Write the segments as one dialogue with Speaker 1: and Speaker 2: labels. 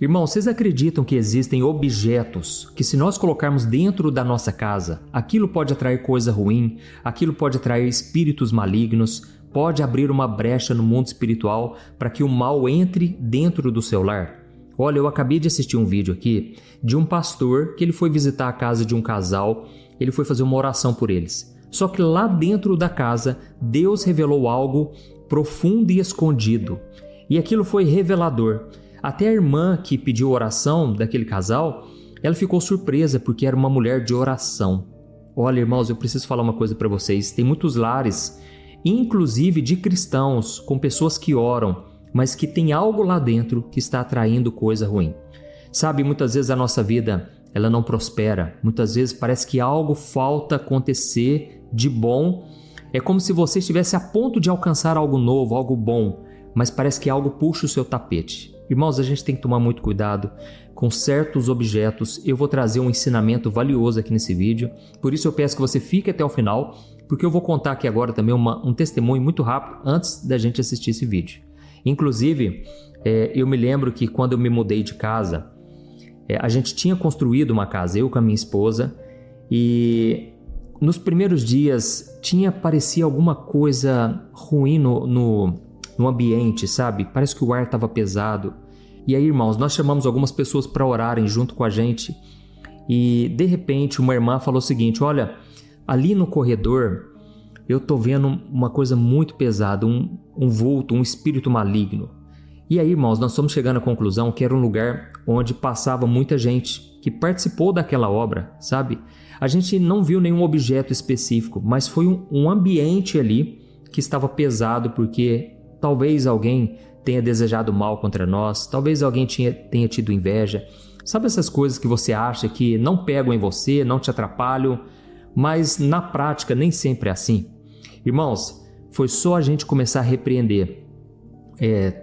Speaker 1: Irmãos, vocês acreditam que existem objetos que, se nós colocarmos dentro da nossa casa, aquilo pode atrair coisa ruim, aquilo pode atrair espíritos malignos, pode abrir uma brecha no mundo espiritual para que o mal entre dentro do seu lar? Olha, eu acabei de assistir um vídeo aqui de um pastor que ele foi visitar a casa de um casal, ele foi fazer uma oração por eles. Só que lá dentro da casa, Deus revelou algo profundo e escondido. E aquilo foi revelador. Até a irmã que pediu oração daquele casal, ela ficou surpresa porque era uma mulher de oração. Olha, irmãos, eu preciso falar uma coisa para vocês. Tem muitos lares, inclusive de cristãos, com pessoas que oram, mas que tem algo lá dentro que está atraindo coisa ruim. Sabe, muitas vezes a nossa vida, ela não prospera. Muitas vezes parece que algo falta acontecer de bom. É como se você estivesse a ponto de alcançar algo novo, algo bom, mas parece que algo puxa o seu tapete. Irmãos, a gente tem que tomar muito cuidado com certos objetos. Eu vou trazer um ensinamento valioso aqui nesse vídeo, por isso eu peço que você fique até o final, porque eu vou contar aqui agora também um testemunho muito rápido antes da gente assistir esse vídeo. Inclusive, eu me lembro que quando eu me mudei de casa, a gente tinha construído uma casa, eu com a minha esposa, e nos primeiros dias parecia alguma coisa ruim no ambiente, sabe? Parece que o ar estava pesado. E aí, irmãos, nós chamamos algumas pessoas para orarem junto com a gente. E, de repente, uma irmã falou o seguinte: olha, ali no corredor, eu estou vendo uma coisa muito pesada, um vulto, um espírito maligno. E aí, irmãos, nós estamos chegando à conclusão que era um lugar onde passava muita gente que participou daquela obra, sabe? A gente não viu nenhum objeto específico, mas foi um ambiente ali que estava pesado porque talvez alguém tenha desejado mal contra nós, talvez alguém tenha tido inveja. Sabe essas coisas que você acha que não pegam em você, não te atrapalham, mas na prática nem sempre é assim? Irmãos, foi só a gente começar a repreender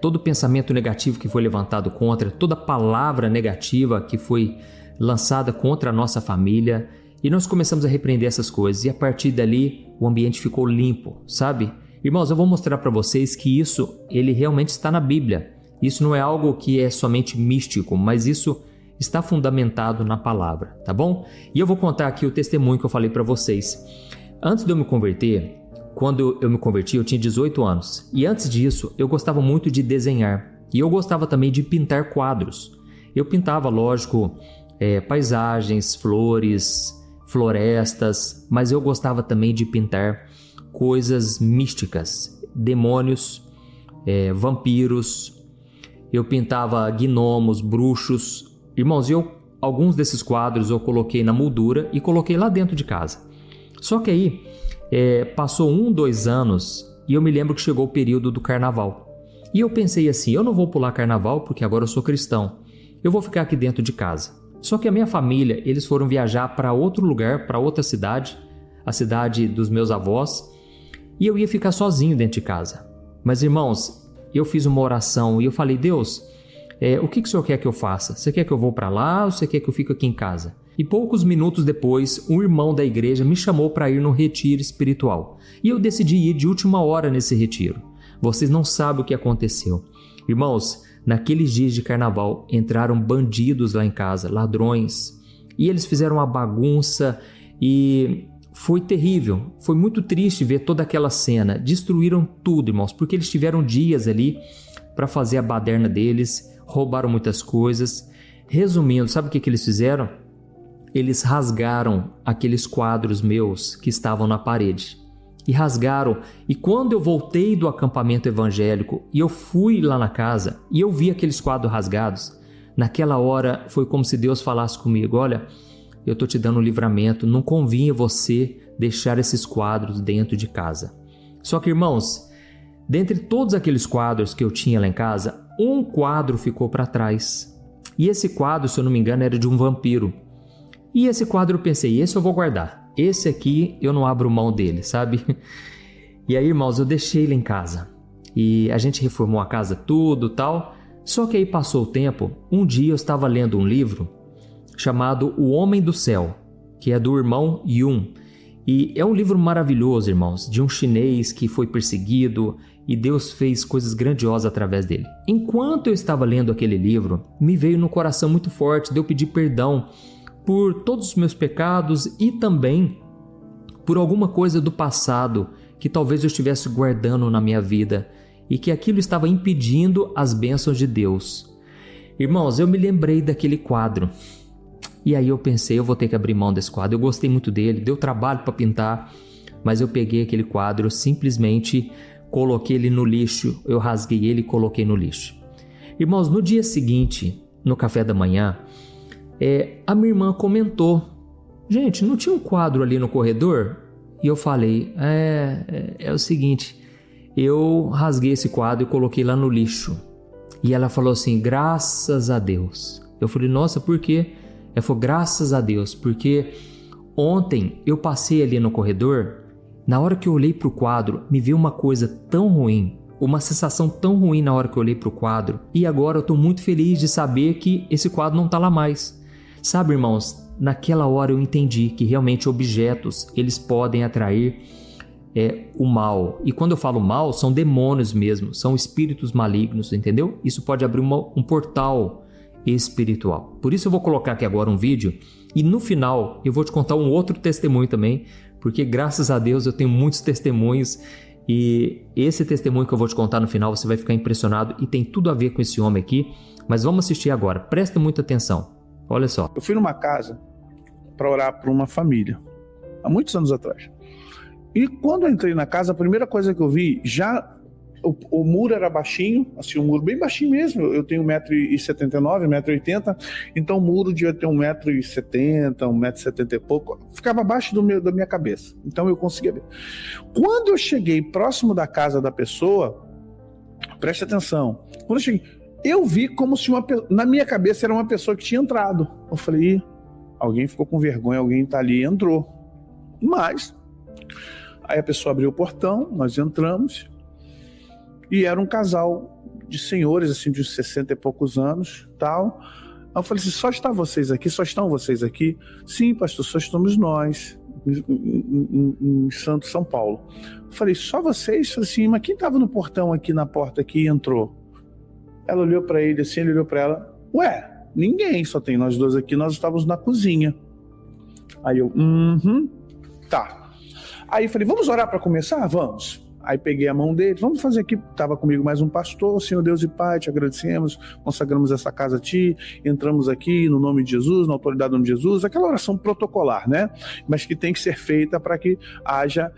Speaker 1: todo pensamento negativo que foi levantado contra, toda palavra negativa que foi lançada contra a nossa família, e nós começamos a repreender essas coisas, e a partir dali o ambiente ficou limpo, sabe? Irmãos, eu vou mostrar para vocês que isso, ele realmente está na Bíblia. Isso não é algo que é somente místico, mas isso está fundamentado na palavra, tá bom? E eu vou contar aqui o testemunho que eu falei para vocês. Antes de eu me converter, quando eu me converti, eu tinha 18 anos. E antes disso, eu gostava muito de desenhar. E eu gostava também de pintar quadros. Eu pintava, lógico, paisagens, flores, florestas, mas eu gostava também de pintar coisas místicas, demônios, vampiros. Eu pintava gnomos, bruxos. Irmãos, alguns desses quadros eu coloquei na moldura e coloquei lá dentro de casa. Só que aí passou 2 anos e eu me lembro que chegou o período do carnaval. E eu pensei assim, eu não vou pular carnaval porque agora eu sou cristão. Eu vou ficar aqui dentro de casa. Só que a minha família, eles foram viajar para outro lugar, para outra cidade, a cidade dos meus avós, e eu ia ficar sozinho dentro de casa. Mas, irmãos, eu fiz uma oração e eu falei: Deus, o que o Senhor quer que eu faça? Você quer que eu vou para lá ou você quer que eu fique aqui em casa? E poucos minutos depois, um irmão da igreja me chamou para ir num retiro espiritual. E eu decidi ir de última hora nesse retiro. Vocês não sabem o que aconteceu. Irmãos, naqueles dias de carnaval, entraram bandidos lá em casa, ladrões. E eles fizeram uma bagunça e foi terrível. Foi muito triste ver toda aquela cena. Destruíram tudo, irmãos, porque eles tiveram dias ali para fazer a baderna deles, roubaram muitas coisas. Resumindo, sabe o que eles fizeram? Eles rasgaram aqueles quadros meus que estavam na parede. E rasgaram. E quando eu voltei do acampamento evangélico e eu fui lá na casa e eu vi aqueles quadros rasgados, naquela hora foi como se Deus falasse comigo: olha, eu estou te dando um livramento, não convinha você deixar esses quadros dentro de casa. Só que, irmãos, dentre todos aqueles quadros que eu tinha lá em casa, um quadro ficou para trás. E esse quadro, se eu não me engano, era de um vampiro. E esse quadro eu pensei: esse eu vou guardar. Esse aqui eu não abro mão dele, sabe? E aí, irmãos, eu deixei ele em casa. E a gente reformou a casa tudo e tal. Só que aí passou o tempo. Um dia eu estava lendo um livro chamado O Homem do Céu, que é do irmão Yun. E é um livro maravilhoso, irmãos, de um chinês que foi perseguido e Deus fez coisas grandiosas através dele. Enquanto eu estava lendo aquele livro, me veio no coração muito forte de eu pedir perdão por todos os meus pecados e também por alguma coisa do passado que talvez eu estivesse guardando na minha vida e que aquilo estava impedindo as bênçãos de Deus. Irmãos, eu me lembrei daquele quadro e aí eu pensei, eu vou ter que abrir mão desse quadro. Eu gostei muito dele, deu trabalho para pintar, mas eu peguei aquele quadro, simplesmente coloquei ele no lixo, eu rasguei ele e coloquei no lixo. Irmãos, no dia seguinte, no café da manhã, a minha irmã comentou: gente, não tinha um quadro ali no corredor? E eu falei, é o seguinte, eu rasguei esse quadro e coloquei lá no lixo. E ela falou assim, graças a Deus. Eu falei, nossa, por quê? Ela falou, graças a Deus, porque ontem eu passei ali no corredor, na hora que eu olhei para o quadro, me veio uma coisa tão ruim, uma sensação tão ruim na hora que eu olhei para o quadro, e agora eu estou muito feliz de saber que esse quadro não está lá mais. Sabe, irmãos, naquela hora eu entendi que realmente objetos, eles podem atrair o mal. E quando eu falo mal, são demônios mesmo, são espíritos malignos, entendeu? Isso pode abrir um portal espiritual. Por isso eu vou colocar aqui agora um vídeo e no final eu vou te contar um outro testemunho também, porque graças a Deus eu tenho muitos testemunhos e esse testemunho que eu vou te contar no final você vai ficar impressionado e tem tudo a ver com esse homem aqui, mas vamos assistir agora, presta muita atenção. Olha só.
Speaker 2: Eu fui numa casa para orar por uma família, há muitos anos atrás. E quando eu entrei na casa, a primeira coisa que eu vi, o muro era baixinho, assim, um muro bem baixinho mesmo. Eu tenho 1,79 m, 1,80 m, então o muro devia ter 1,70 m, 1,70 m e pouco. Ficava abaixo da minha cabeça, então eu conseguia ver. Quando eu cheguei próximo da casa da pessoa, preste atenção, quando eu cheguei, eu vi como se na minha cabeça era uma pessoa que tinha entrado. Eu falei, alguém ficou com vergonha, alguém tá ali e entrou. Mas aí a pessoa abriu o portão, nós entramos e era um casal de senhores, assim, de uns 60 e poucos anos, tal. Aí eu falei assim, só estão vocês aqui? Sim, pastor, só estamos nós, em Santo São Paulo. Eu falei, só vocês? Eu falei assim, mas quem estava no portão aqui, na porta aqui e entrou? Ela olhou para ele assim, ele olhou para ela, ué, ninguém, só tem nós dois aqui, nós estávamos na cozinha. Aí eu, tá. Aí eu falei, vamos orar para começar? Vamos. Aí peguei a mão dele, vamos fazer aqui, estava comigo mais um pastor, Senhor Deus e Pai, te agradecemos, consagramos essa casa a Ti, entramos aqui no nome de Jesus, na autoridade do nome de Jesus, aquela oração protocolar, né? Mas que tem que ser feita para que haja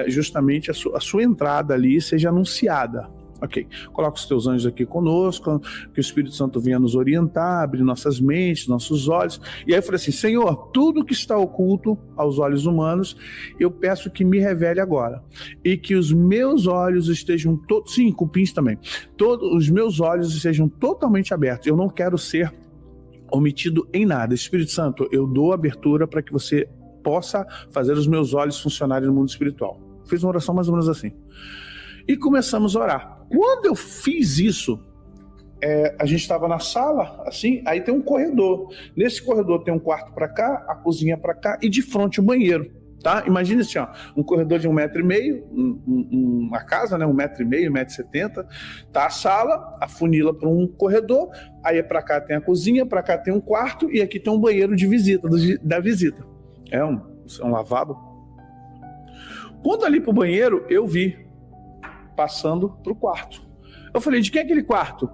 Speaker 2: justamente a sua entrada ali seja anunciada. Ok, coloca os teus anjos aqui conosco, que o Espírito Santo venha nos orientar, abrir nossas mentes, nossos olhos. E aí eu falei assim, Senhor, tudo que está oculto aos olhos humanos, eu peço que me revele agora. E que os meus olhos estejam todos, sim, cupins também, todos os meus olhos estejam totalmente abertos. Eu não quero ser omitido em nada. Espírito Santo, eu dou abertura para que você possa fazer os meus olhos funcionarem no mundo espiritual. Fiz uma oração mais ou menos assim. E começamos a orar. Quando eu fiz isso, a gente estava na sala, assim, aí tem um corredor. Nesse corredor tem um quarto para cá, a cozinha para cá e de frente o banheiro, tá? Imagina assim, ó, um corredor de 1,5 m, uma casa, né, 1,5 m, 1,70 m, tá a sala, afunila para um corredor, aí para cá tem a cozinha, para cá tem um quarto e aqui tem um banheiro de visita, da visita. É um lavabo. Quando ali pro banheiro, eu vi passando pro quarto. Eu falei, de quem é aquele quarto?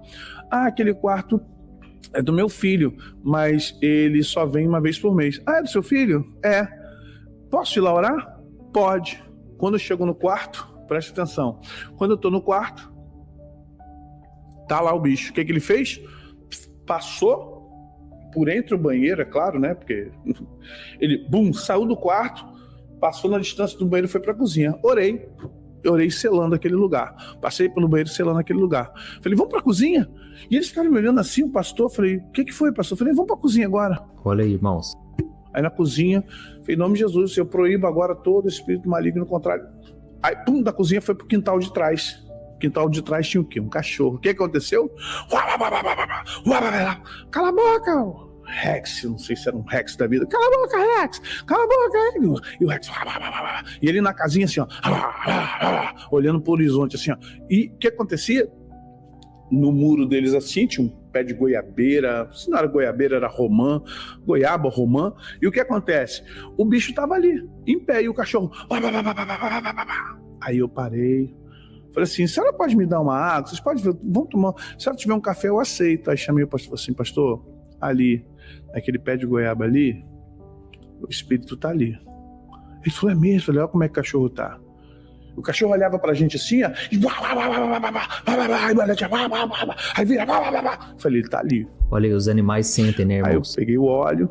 Speaker 2: Ah, aquele quarto é do meu filho, mas ele só vem uma vez por mês. Ah, é do seu filho? É. Posso ir lá orar? Pode. Quando eu chego no quarto, preste atenção, quando eu tô no quarto, tá lá o bicho. O que ele fez? Passou por entre o banheiro, é claro, né? Porque ele, saiu do quarto, passou na distância do banheiro e foi pra cozinha. Orei selando aquele lugar. Passei pelo banheiro selando aquele lugar. Falei, vamos pra cozinha? E eles ficaram me olhando assim, o pastor. Falei, o que foi, pastor? Falei, vamos pra cozinha agora.
Speaker 1: Olha aí, irmãos.
Speaker 2: Aí na cozinha, falei, em nome de Jesus, eu proíbo agora todo espírito maligno contrário. Aí, da cozinha foi pro quintal de trás. O quintal de trás tinha o quê? Um cachorro. O que aconteceu? Cala a boca! Rex, não sei se era um Rex da vida. Cala a boca, Rex! Cala a boca, Rex! E o Rex... E ele na casinha assim, ó, olhando pro horizonte assim, ó. E o que acontecia? No muro deles assim, tinha um pé de goiabeira, se não era goiabeira, era romã, goiaba, romã. E o que acontece? O bicho tava ali, em pé, e o cachorro... Aí eu parei, falei assim, a senhora pode me dar uma água? Vocês podem ver, vamos tomar... Se a senhora tiver um café, eu aceito. Aí chamei o pastor assim, pastor, ali, naquele pé de goiaba ali, o espírito tá ali. Ele falou, é mesmo? Eu falei, olha como é que o cachorro tá. O cachorro olhava pra gente assim, ó, e aí vira, falei, ele tá ali.
Speaker 1: Olha aí, os animais sentem, né, irmãos?
Speaker 2: Aí eu peguei o óleo,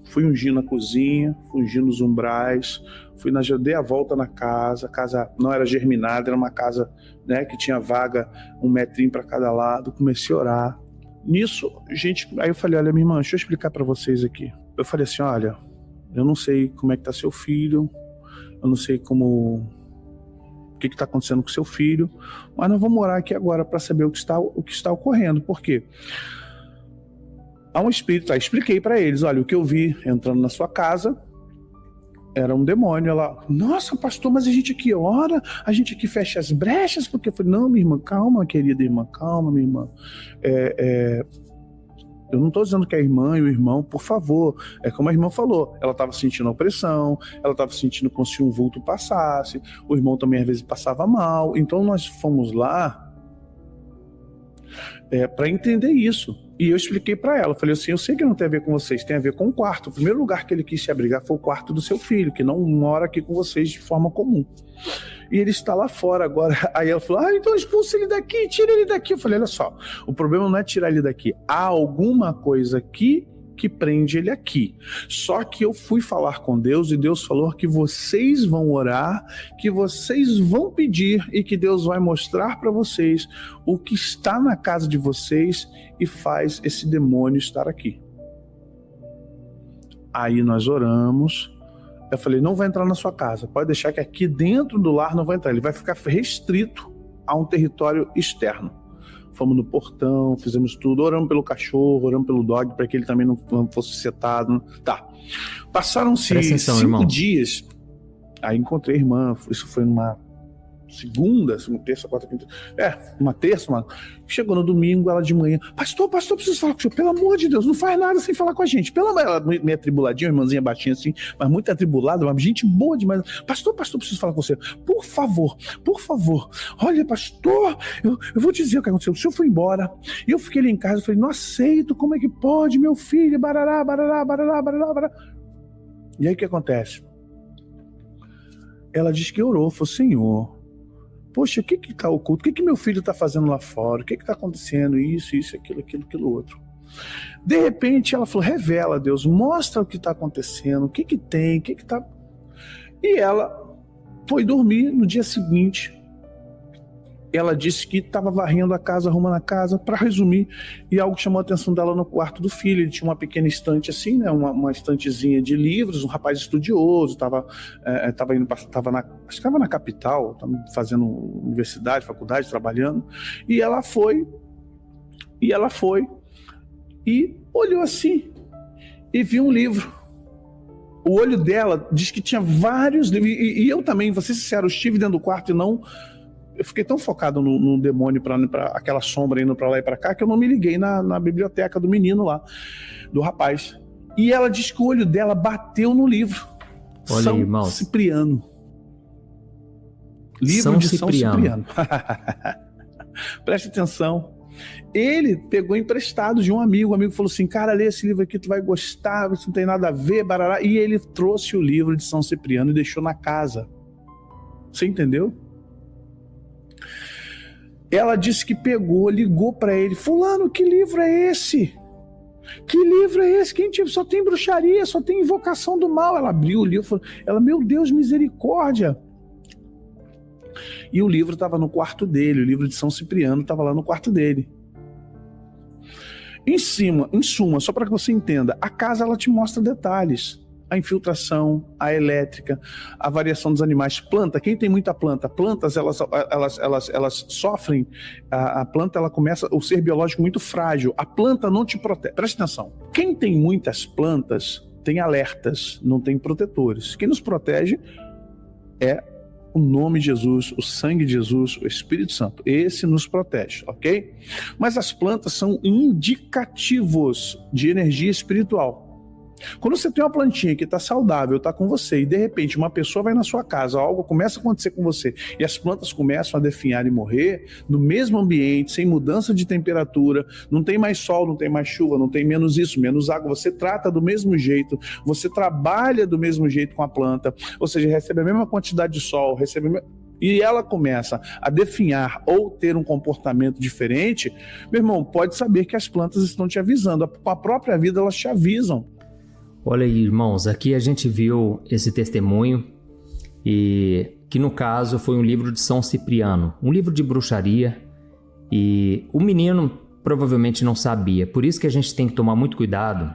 Speaker 2: fui ungindo na cozinha, fui ungindo nos umbrais, dei a volta na casa, a casa não era germinada, era uma casa, né, que tinha vaga, 1 metrinho pra cada lado, comecei a orar. Nisso, gente, aí eu falei, olha, minha irmã, deixa eu explicar pra vocês aqui. Eu falei assim, olha, eu não sei como é que tá seu filho, eu não sei como... o que está acontecendo com seu filho, mas nós vamos orar aqui agora para saber o que está ocorrendo. Por quê? Há um espírito, aí expliquei para eles, olha, o que eu vi entrando na sua casa era um demônio. Ela, nossa, pastor, mas a gente aqui ora, a gente aqui fecha as brechas, porque eu falei, não, minha irmã, calma, querida irmã, calma, minha irmã. Eu não estou dizendo que a irmã e o irmão, por favor, é como a irmã falou, ela estava sentindo opressão, ela estava sentindo como se um vulto passasse, o irmão também às vezes passava mal, então nós fomos lá para entender isso. E eu expliquei para ela, falei assim, eu sei que não tem a ver com vocês, tem a ver com o quarto. O primeiro lugar que ele quis se abrigar foi o quarto do seu filho, que não mora aqui com vocês de forma comum. E ele está lá fora agora. Aí ela falou, então expulsa ele daqui, tira ele daqui. Eu falei, olha só, o problema não é tirar ele daqui. Há alguma coisa aqui que prende ele aqui. Só que eu fui falar com Deus e Deus falou que vocês vão orar, que vocês vão pedir e que Deus vai mostrar para vocês o que está na casa de vocês e faz esse demônio estar aqui. Aí nós oramos. Eu falei, não vai entrar na sua casa, pode deixar que aqui dentro do lar não vai entrar, ele vai ficar restrito a um território externo. Fomos no portão, fizemos tudo, oramos pelo cachorro, oramos pelo dog, para que ele também não fosse setado. Tá. Passaram-se 5 dias, aí encontrei a irmã, isso foi numa segunda, terça, quarta, quinta, uma terça, mano. Chegou no domingo, ela de manhã, pastor, preciso falar com o senhor, pelo amor de Deus, não faz nada sem falar com a gente, ela meio atribuladinha, irmãzinha baixinha assim, mas muito atribulada, mas gente boa demais, pastor, preciso falar com você, por favor, olha, pastor, eu vou dizer o que aconteceu, o senhor foi embora, e eu fiquei ali em casa, eu falei, não aceito, como é que pode, meu filho, barará, e aí o que acontece? Ela disse que orou, falou, Senhor, poxa, o que está oculto? O que meu filho está fazendo lá fora? O que está acontecendo? Isso, aquilo, outro. De repente, ela falou, revela, Deus, mostra o que está acontecendo, o que tem, o que está... E ela foi dormir no dia seguinte. Ela disse que estava varrendo a casa, arrumando a casa, para resumir, e algo chamou a atenção dela no quarto do filho. Ele tinha uma pequena estante assim, né, uma estantezinha de livros, um rapaz estudioso, estava na capital, estava fazendo universidade, faculdade, trabalhando, e ela foi e olhou assim e viu um livro. O olho dela diz que tinha vários livros, e eu também, vou ser sincero, eu estive dentro do quarto e não... Eu fiquei tão focado no demônio, para aquela sombra indo para lá e para cá, que eu não me liguei na biblioteca do menino lá, do rapaz. E ela diz que o olho dela bateu no livro.
Speaker 1: Olha
Speaker 2: São
Speaker 1: aí, irmãos.
Speaker 2: Cipriano. Livro de São Cipriano. Preste atenção. Ele pegou emprestado de um amigo. O amigo falou assim, cara, lê esse livro aqui, tu vai gostar, isso não tem nada a ver, barará. E ele trouxe o livro de São Cipriano e deixou na casa. Você entendeu? Ela disse que pegou, ligou para ele, fulano, que livro é esse? Que livro é esse? Só tem bruxaria, só tem invocação do mal. Ela abriu o livro, falou, meu Deus, misericórdia. E o livro estava no quarto dele, o livro de São Cipriano estava lá no quarto dele. Em suma, só para que você entenda, a casa ela te mostra detalhes. A infiltração, a elétrica, a variação dos animais, planta, quem tem muita planta, plantas elas sofrem, a planta ela começa, o ser biológico muito frágil, a planta não te protege, presta atenção, Quem tem muitas plantas tem alertas, não tem protetores. Quem nos protege é o nome de Jesus, o sangue de Jesus, o Espírito Santo. Esse nos protege, ok? Mas as plantas são indicativos de energia espiritual. Quando você tem uma plantinha que está saudável, está com você, e de repente uma pessoa vai na sua casa, algo começa a acontecer com você, e as plantas começam a definhar e morrer, no mesmo ambiente, sem mudança de temperatura, não tem mais sol, não tem mais chuva, não tem menos isso, menos água, você trata do mesmo jeito, você trabalha do mesmo jeito com a planta, ou seja, recebe a mesma quantidade de sol, e ela começa a definhar ou ter um comportamento diferente, meu irmão, pode saber que as plantas estão te avisando, a própria vida elas te avisam.
Speaker 1: Olha aí, irmãos, aqui a gente viu esse testemunho, e que no caso foi um livro de São Cipriano, um livro de bruxaria, e o menino provavelmente não sabia, por isso que a gente tem que tomar muito cuidado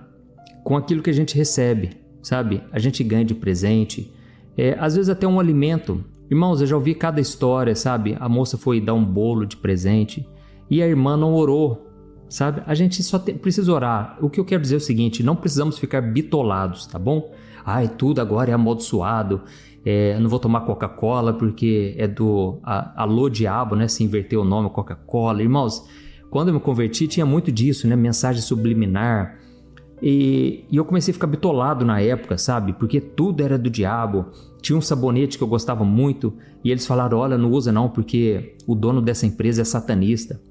Speaker 1: com aquilo que a gente recebe, sabe? A gente ganha de presente, às vezes até um alimento. Irmãos, eu já ouvi cada história, sabe? A moça foi dar um bolo de presente e a irmã não orou. Sabe? A gente só precisa orar. O que eu quero dizer é o seguinte, não precisamos ficar bitolados, tá bom? Ai, tudo agora é amaldiçoado, eu não vou tomar Coca-Cola porque é do alô diabo, né? Se inverter o nome Coca-Cola. Irmãos, quando eu me converti tinha muito disso, né? Mensagem subliminar. E eu comecei a ficar bitolado na época, sabe? Porque tudo era do diabo. Tinha um sabonete que eu gostava muito e eles falaram, olha, não usa não porque o dono dessa empresa é satanista.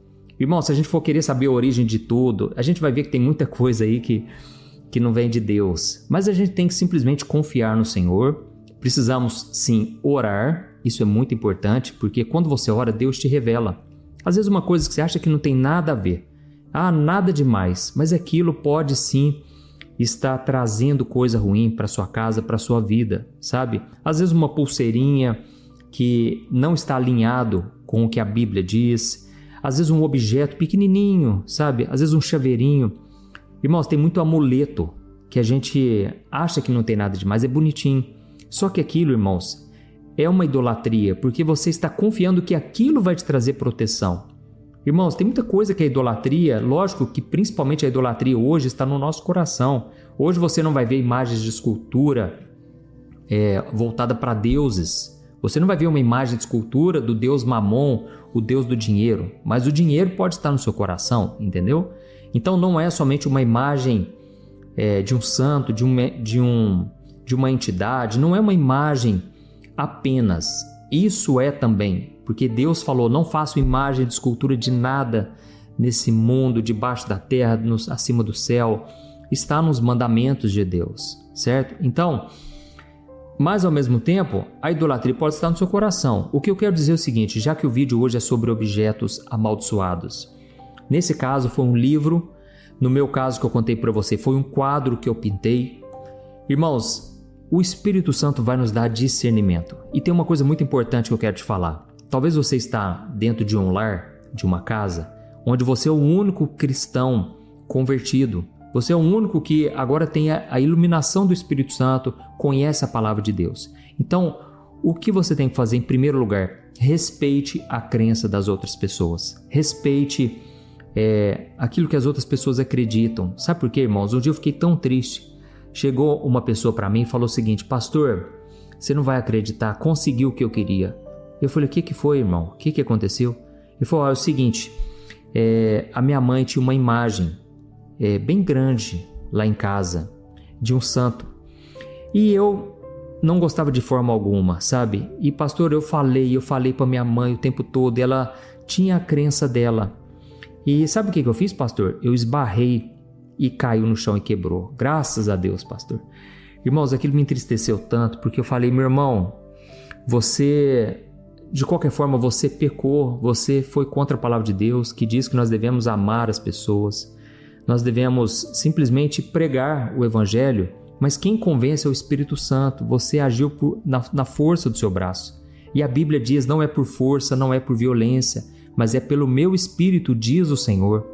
Speaker 1: Irmão, se a gente for querer saber a origem de tudo, a gente vai ver que tem muita coisa aí que não vem de Deus. Mas a gente tem que simplesmente confiar no Senhor. Precisamos, sim, orar. Isso é muito importante, porque quando você ora, Deus te revela. Às vezes uma coisa que você acha que não tem nada a ver. Nada demais. Mas aquilo pode, sim, estar trazendo coisa ruim para sua casa, para sua vida, sabe? Às vezes uma pulseirinha que não está alinhado com o que a Bíblia diz. Às vezes um objeto pequenininho, sabe? Às vezes um chaveirinho. Irmãos, tem muito amuleto que a gente acha que não tem nada demais, é bonitinho. Só que aquilo, irmãos, é uma idolatria, porque você está confiando que aquilo vai te trazer proteção. Irmãos, tem muita coisa que é idolatria, lógico que principalmente a idolatria hoje está no nosso coração. Hoje você não vai ver imagens de escultura voltada para deuses. Você não vai ver uma imagem de escultura do deus Mamon, o deus do dinheiro, mas o dinheiro pode estar no seu coração, entendeu? Então não é somente uma imagem de um santo, de uma entidade, não é uma imagem apenas. Isso é também, porque Deus falou, não faço imagem de escultura de nada nesse mundo, debaixo da terra, acima do céu. Está nos mandamentos de Deus, certo? Então, mas ao mesmo tempo, a idolatria pode estar no seu coração. O que eu quero dizer é o seguinte, já que o vídeo hoje é sobre objetos amaldiçoados. Nesse caso foi um livro, no meu caso que eu contei para você, foi um quadro que eu pintei. Irmãos, o Espírito Santo vai nos dar discernimento. E tem uma coisa muito importante que eu quero te falar. Talvez você está dentro de um lar, de uma casa, onde você é o único cristão convertido. Você é o único que agora tem a iluminação do Espírito Santo, conhece a palavra de Deus. Então, o que você tem que fazer em primeiro lugar? Respeite a crença das outras pessoas. Respeite aquilo que as outras pessoas acreditam. Sabe por quê, irmãos? Um dia eu fiquei tão triste. Chegou uma pessoa para mim e falou o seguinte, pastor, você não vai acreditar, consegui o que eu queria. Eu falei, o que foi, irmão? O que aconteceu? Ele falou, é o seguinte, a minha mãe tinha uma imagem bem grande lá em casa, de um santo. E eu não gostava de forma alguma, sabe? E pastor, eu falei para minha mãe o tempo todo, e ela tinha a crença dela. E sabe o que eu fiz, pastor? Eu esbarrei e caiu no chão e quebrou. Graças a Deus, pastor. Irmãos, aquilo me entristeceu tanto, porque eu falei, meu irmão, você, de qualquer forma, você pecou, você foi contra a palavra de Deus, que diz que nós devemos amar as pessoas, nós devemos simplesmente pregar o evangelho, mas quem convence é o Espírito Santo, você agiu na força do seu braço. E a Bíblia diz, não é por força, não é por violência, mas é pelo meu Espírito, diz o Senhor.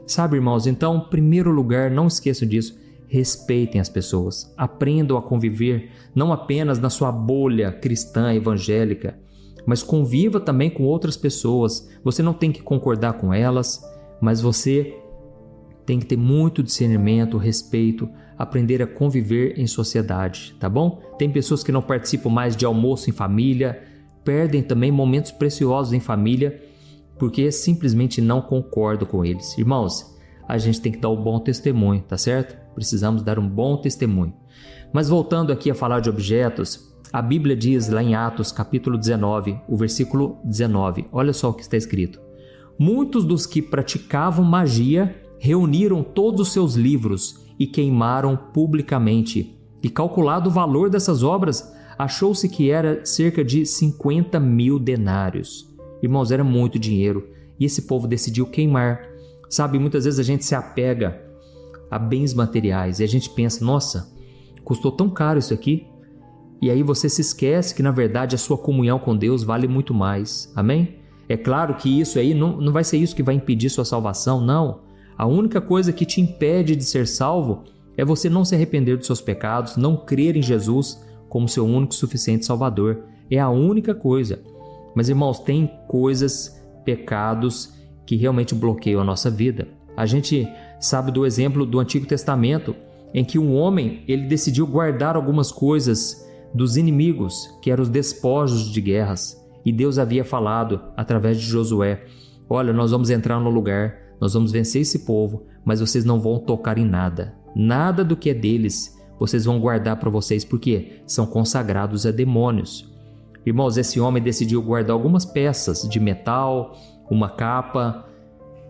Speaker 1: Sabe, irmãos, então, em primeiro lugar, não esqueçam disso, respeitem as pessoas, aprendam a conviver, não apenas na sua bolha cristã, evangélica, mas conviva também com outras pessoas. Você não tem que concordar com elas, mas você tem que ter muito discernimento, respeito, aprender a conviver em sociedade, tá bom? Tem pessoas que não participam mais de almoço em família, perdem também momentos preciosos em família, porque simplesmente não concordam com eles. Irmãos, a gente tem que dar um bom testemunho, tá certo? Precisamos dar um bom testemunho. Mas voltando aqui a falar de objetos, a Bíblia diz lá em Atos capítulo 19, o versículo 19, olha só o que está escrito. Muitos dos que praticavam magia reuniram todos os seus livros e queimaram publicamente. E calculado o valor dessas obras, achou-se que era cerca de 50 mil denários. Irmãos, era muito dinheiro e esse povo decidiu queimar. Sabe, muitas vezes a gente se apega a bens materiais e a gente pensa, nossa, custou tão caro isso aqui. E aí você se esquece que na verdade a sua comunhão com Deus vale muito mais. Amém? É claro que isso aí não vai ser isso que vai impedir sua salvação, não. A única coisa que te impede de ser salvo é você não se arrepender dos seus pecados, não crer em Jesus como seu único e suficiente Salvador. É a única coisa. Mas, irmãos, tem coisas, pecados que realmente bloqueiam a nossa vida. A gente sabe do exemplo do Antigo Testamento, em que um homem ele decidiu guardar algumas coisas dos inimigos, que eram os despojos de guerras. E Deus havia falado através de Josué, olha, nós vamos entrar no lugar, nós vamos vencer esse povo, mas vocês não vão tocar em nada. Nada do que é deles vocês vão guardar para vocês, porque são consagrados a demônios. Irmãos, esse homem decidiu guardar algumas peças de metal, uma capa.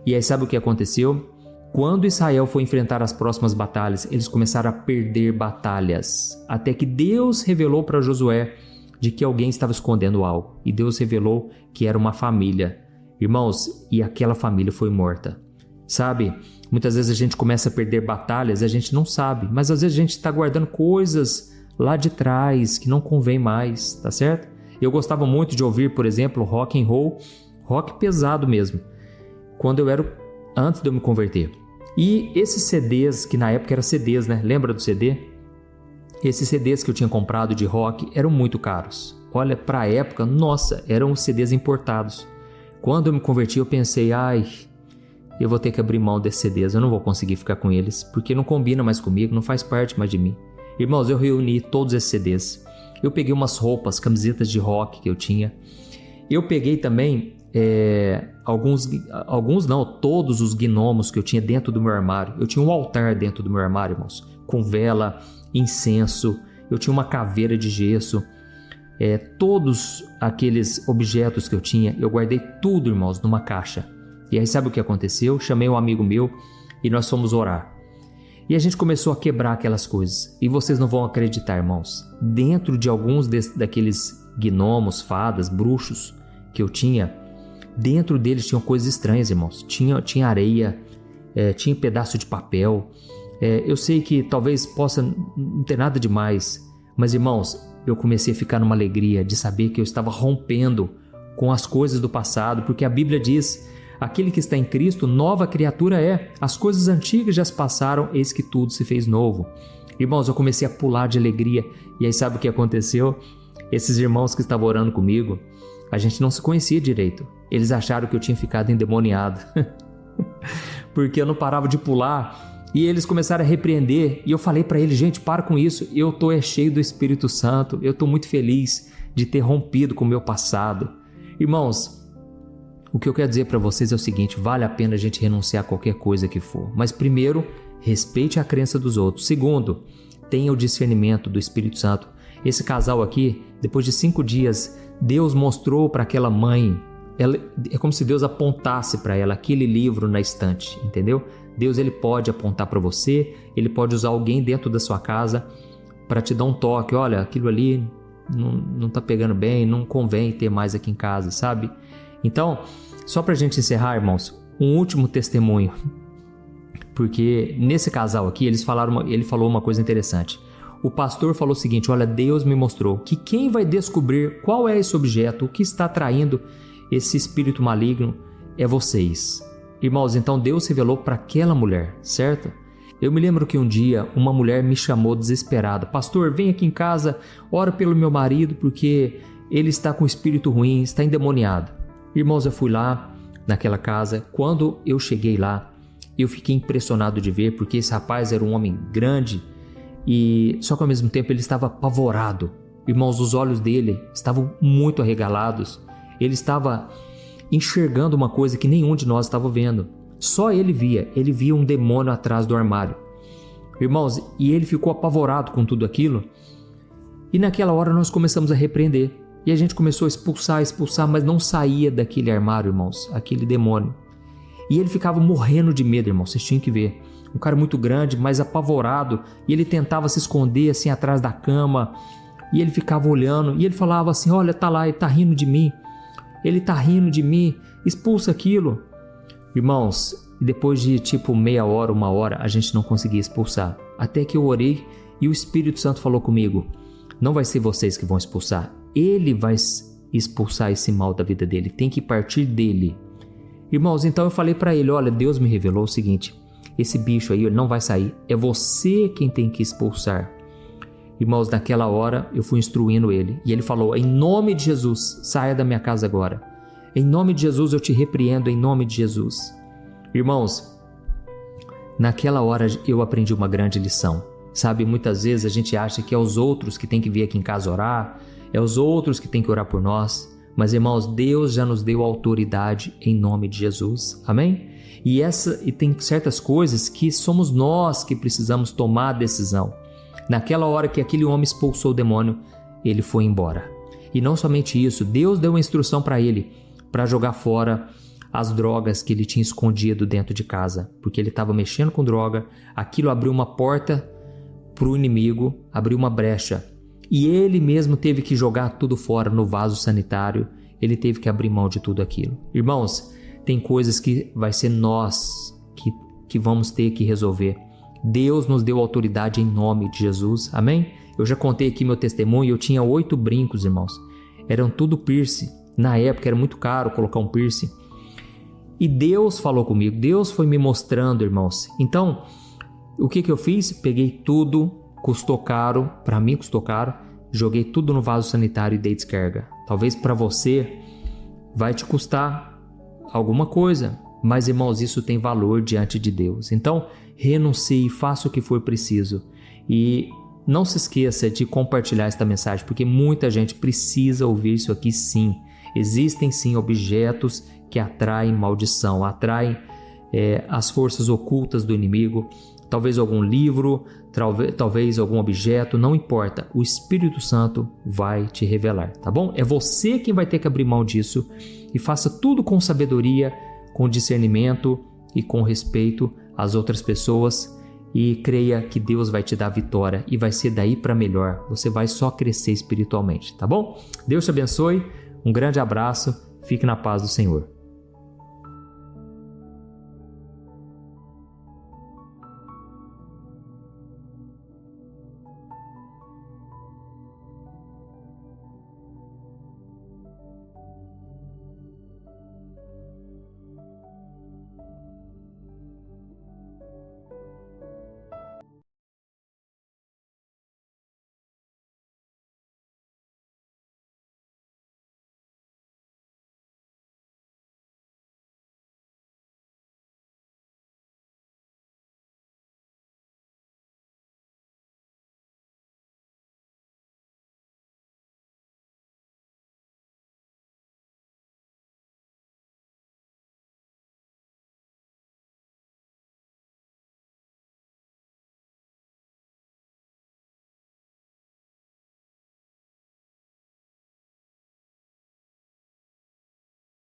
Speaker 1: E aí sabe o que aconteceu? Quando Israel foi enfrentar as próximas batalhas, eles começaram a perder batalhas. Até que Deus revelou para Josué de que alguém estava escondendo algo. E Deus revelou que era uma família. Irmãos, e aquela família foi morta. Sabe, muitas vezes a gente começa a perder batalhas e a gente não sabe. Mas às vezes a gente está guardando coisas lá de trás que não convém mais, tá certo? Eu gostava muito de ouvir, por exemplo, rock and roll, rock pesado mesmo, antes de eu me converter. E esses CDs, que na época eram CDs, né? Lembra do CD? Esses CDs que eu tinha comprado de rock eram muito caros. Olha, para a época, nossa, eram CDs importados. Quando eu me converti, eu pensei, eu vou ter que abrir mão desses CDs, eu não vou conseguir ficar com eles, porque não combina mais comigo, não faz parte mais de mim. Irmãos, eu reuni todos esses CDs. Eu peguei umas roupas, camisetas de rock que eu tinha. Eu peguei também todos os gnomos que eu tinha dentro do meu armário. Eu tinha um altar dentro do meu armário, irmãos, com vela, incenso. Eu tinha uma caveira de gesso. Todos aqueles objetos que eu tinha, eu guardei tudo, irmãos, numa caixa. E aí sabe o que aconteceu? Chamei um amigo meu e nós fomos orar. E a gente começou a quebrar aquelas coisas. E vocês não vão acreditar, irmãos. Dentro de alguns daqueles gnomos, fadas, bruxos que eu tinha, dentro deles tinham coisas estranhas, irmãos. Tinha areia, tinha pedaço de papel. Eu sei que talvez possa não ter nada demais, mas, irmãos, eu comecei a ficar numa alegria de saber que eu estava rompendo com as coisas do passado, porque a Bíblia diz: aquele que está em Cristo, nova criatura é. As coisas antigas já se passaram, eis que tudo se fez novo. Irmãos, eu comecei a pular de alegria. E aí sabe o que aconteceu? Esses irmãos que estavam orando comigo, a gente não se conhecia direito. Eles acharam que eu tinha ficado endemoniado. Porque eu não parava de pular. E eles começaram a repreender. E eu falei para eles, gente, para com isso. Eu estou cheio do Espírito Santo. Eu estou muito feliz de ter rompido com o meu passado. Irmãos, o que eu quero dizer para vocês é o seguinte: vale a pena a gente renunciar a qualquer coisa que for. Mas primeiro, respeite a crença dos outros. Segundo, tenha o discernimento do Espírito Santo. Esse casal aqui, depois de 5 dias, Deus mostrou para aquela mãe, é como se Deus apontasse para ela aquele livro na estante, entendeu? Deus, ele pode apontar para você, ele pode usar alguém dentro da sua casa para te dar um toque. Olha, aquilo ali não está pegando bem, não convém ter mais aqui em casa, sabe? Então, só para a gente encerrar, irmãos, um último testemunho. Porque nesse casal aqui, ele falou uma coisa interessante. O pastor falou o seguinte: olha, Deus me mostrou que quem vai descobrir qual é esse objeto, o que está atraindo esse espírito maligno, é vocês. Irmãos, então Deus revelou para aquela mulher, certo? Eu me lembro que um dia uma mulher me chamou desesperada: pastor, vem aqui em casa, ora pelo meu marido, porque ele está com espírito ruim, está endemoniado. Irmãos, eu fui lá naquela casa. Quando eu cheguei lá, Eu fiquei impressionado de ver, porque esse rapaz era um homem grande, e só que ao mesmo tempo ele estava apavorado. Irmãos, os olhos dele estavam muito arregalados. Ele estava enxergando uma coisa que nenhum de nós estava vendo. Só ele via um demônio atrás do armário. Irmãos, e ele ficou apavorado com tudo aquilo. E naquela hora nós começamos a repreender. E a gente começou a expulsar, mas não saía daquele armário, irmãos, aquele demônio. E ele ficava morrendo de medo, irmãos, vocês tinham que ver. Um cara muito grande, mas apavorado. E ele tentava se esconder assim atrás da cama. E ele ficava olhando. E ele falava assim, olha, tá lá, ele tá rindo de mim. Ele tá rindo de mim, expulsa aquilo. Irmãos, depois de tipo meia hora, 1 hora, a gente não conseguia expulsar. Até que eu orei e o Espírito Santo falou comigo, não vai ser vocês que vão expulsar. Ele vai expulsar esse mal da vida dele, tem que partir dele. Irmãos, então eu falei para ele, olha, Deus me revelou o seguinte, esse bicho aí ele não vai sair, é você quem tem que expulsar. Irmãos, naquela hora eu fui instruindo ele e ele falou, em nome de Jesus, saia da minha casa agora. Em nome de Jesus eu te repreendo, em nome de Jesus. Irmãos, naquela hora eu aprendi uma grande lição. Sabe, muitas vezes a gente acha que é os outros que tem que vir aqui em casa orar, é os outros que tem que orar por nós. Mas, irmãos, Deus já nos deu autoridade em nome de Jesus. Amém? E tem certas coisas que somos nós que precisamos tomar a decisão. Naquela hora que aquele homem expulsou o demônio, ele foi embora. E não somente isso, Deus deu uma instrução para ele, para jogar fora as drogas que ele tinha escondido dentro de casa, porque ele estava mexendo com droga, aquilo abriu uma porta para o inimigo, abriu uma brecha. E ele mesmo teve que jogar tudo fora no vaso sanitário, ele teve que abrir mão de tudo aquilo. Irmãos, tem coisas que vai ser nós que vamos ter que resolver. Deus nos deu autoridade em nome de Jesus, amém? Eu já contei aqui meu testemunho, eu tinha 8 brincos, irmãos. Eram tudo piercing. Na época era muito caro colocar um piercing. E Deus falou comigo, Deus foi me mostrando, irmãos. Então, o que eu fiz? Peguei tudo, custou caro, para mim custou caro, joguei tudo no vaso sanitário e dei descarga. Talvez para você vai te custar alguma coisa, mas irmãos, isso tem valor diante de Deus. Então, renuncie, faça o que for preciso e não se esqueça de compartilhar esta mensagem, porque muita gente precisa ouvir isso aqui sim. Existem sim objetos que atraem maldição, atraem as forças ocultas do inimigo, talvez algum livro, talvez algum objeto, não importa, o Espírito Santo vai te revelar, tá bom? É você quem vai ter que abrir mão disso e faça tudo com sabedoria, com discernimento e com respeito às outras pessoas e creia que Deus vai te dar vitória e vai ser daí para melhor, você vai só crescer espiritualmente, tá bom? Deus te abençoe, um grande abraço, fique na paz do Senhor.